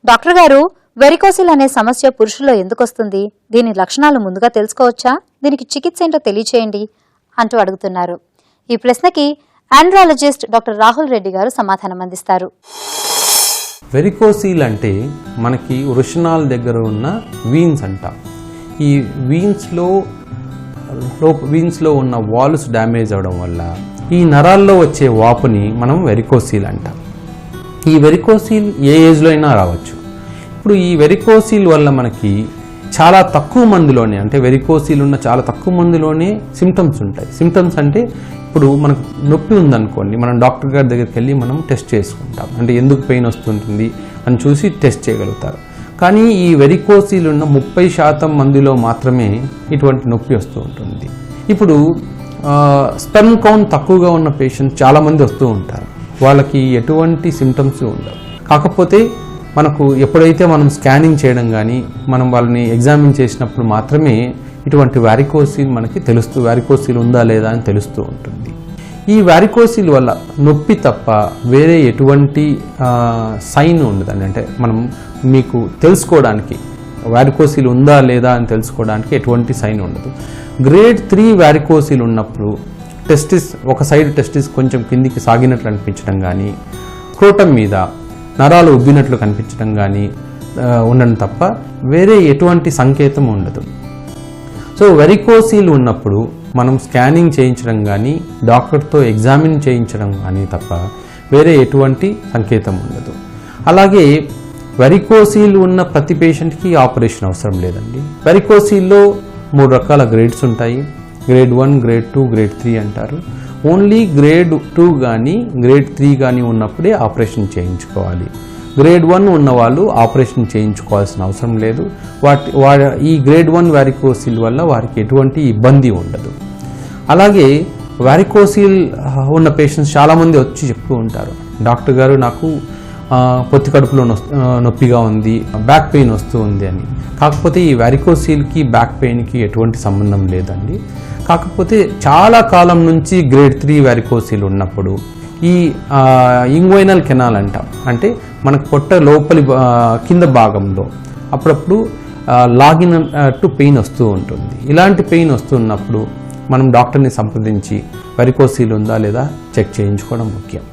Doctor గారు, varicocele అనే సమస్య పురుషుల్లో ఎందుకు వస్తుంది? దీని లక్షణాలు ముందుగా తెలుసుకోవచ్చా? దీనికి చికిత్స ఏంటో తెలియచేయండి అంటూ అడుగుతున్నారు. ఈ ప్రశ్నకి ఆండ్రాలజిస్ట్ డాక్టర్ రాహుల్ రెడ్డి గారు సమాధానం అందిస్తారు. వెరికోసిల్ అంటే మనకి వృషణాల దగ్గర ఉన్న వీన్స్ అంటాం. ఈ వీన్స్లో ఉన్న వాల్స్ డ్యామేజ్ అవడం వల్ల ఈ నరాల్లో వచ్చే వాపుని మనం వెరికోసిల్ అంటాం. ఈ వెరికోసిల్ ఏ ఏజ్లో అయినా రావచ్చు. ఇప్పుడు ఈ వెరికోసిల్ వల్ల మనకి చాలా తక్కువ మందిలోనే, అంటే వెరికోసిల్ ఉన్న చాలా తక్కువ మందిలోనే సిమ్టమ్స్ ఉంటాయి. సిమ్టమ్స్ అంటే ఇప్పుడు మనకు నొప్పి ఉందనుకోండి, మనం డాక్టర్ గారి దగ్గరికి వెళ్ళి మనం టెస్ట్ చేసుకుంటాం. అంటే ఎందుకు పెయిన్ వస్తుంటుంది అని చూసి టెస్ట్ చేయగలుగుతారు. కానీ ఈ వెరికోసిల్ ఉన్న 30% మందిలో మాత్రమే ఇటువంటి నొప్పి వస్తూ ఉంటుంది. ఇప్పుడు స్పెర్మ్ కౌంట్ తక్కువగా ఉన్న పేషెంట్స్ చాలామంది వస్తూ ఉంటారు. వాళ్ళకి ఎటువంటి సిమ్టమ్స్ ఉండవు. కాకపోతే మనకు ఎప్పుడైతే మనం స్కానింగ్ చేయడం కానీ మనం వాళ్ళని ఎగ్జామిన్ చేసినప్పుడు మాత్రమే ఇటువంటి వారికోసిల్ మనకి వారికోసిల్ ఉందా లేదా అని తెలుస్తూ ఉంటుంది. ఈ వారికోసిల్ వల్ల నొప్పి తప్ప వేరే ఎటువంటి సైన్ ఉండదండి. అంటే మనం మీకు తెలుసుకోవడానికి వారికోసిల్ ఉందా లేదా అని తెలుసుకోవడానికి ఎటువంటి సైన్ ఉండదు. గ్రేడ్ 3 వారికోసిల్ ఉన్నప్పుడు ఒక సైడ్ టెస్టిస్ కొంచెం కిందికి సాగినట్లు అనిపించడం కానీ, స్క్రోటం మీద నరాలు ఉబ్బినట్లు కనిపించడం కానీ ఉండడం తప్ప వేరే ఎటువంటి సంకేతం ఉండదు. సో వెరికోసిల్ ఉన్నప్పుడు మనం స్కానింగ్ చేయించడం కానీ డాక్టర్తో ఎగ్జామిన్ చేయించడం కానీ తప్ప వేరే ఎటువంటి సంకేతం ఉండదు. అలాగే వెరికోసిల్ ఉన్న ప్రతి పేషెంట్కి ఆపరేషన్ అవసరం లేదండి. వెరికోసిల్లో 3 రకాల గ్రేడ్స్ ఉంటాయి. గ్రేడ్ 1, గ్రేడ్ 2, గ్రేడ్ 3 అంటారు. ఓన్లీ గ్రేడ్ 2 కానీ గ్రేడ్ 3 కానీ ఉన్నప్పుడే ఆపరేషన్ చేయించుకోవాలి. గ్రేడ్ 1 ఉన్న వాళ్ళు ఆపరేషన్ చేయించుకోవాల్సిన అవసరం లేదు. ఈ గ్రేడ్ 1 వారికోసిల్ వల్ల వారికి ఎటువంటి ఇబ్బంది ఉండదు. అలాగే వారికోసిల్ ఉన్న పేషెంట్స్ చాలామంది వచ్చి చెప్తూ ఉంటారు, డాక్టర్ గారు నాకు పొత్తి కడుపులో నొప్పిగా ఉంది, బ్యాక్ పెయిన్ వస్తూ ఉంది అని. కాకపోతే ఈ వారికోసిల్కి బ్యాక్ పెయిన్కి ఎటువంటి సంబంధం లేదండి. కాకపోతే చాలా కాలం నుంచి గ్రేడ్ 3 వారికోసిల్ ఉన్నప్పుడు ఈ ఇంగ్వైనల్ కెనాల్ అంటాం, అంటే మనకు పొట్ట లోపలి కింద భాగంలో అప్పుడప్పుడు లాగినట్టు పెయిన్ వస్తూ ఉంటుంది. ఇలాంటి పెయిన్ వస్తున్నప్పుడు మనం డాక్టర్ని సంప్రదించి వారికోసిల్ ఉందా లేదా చెక్ చేయించుకోవడం ముఖ్యం.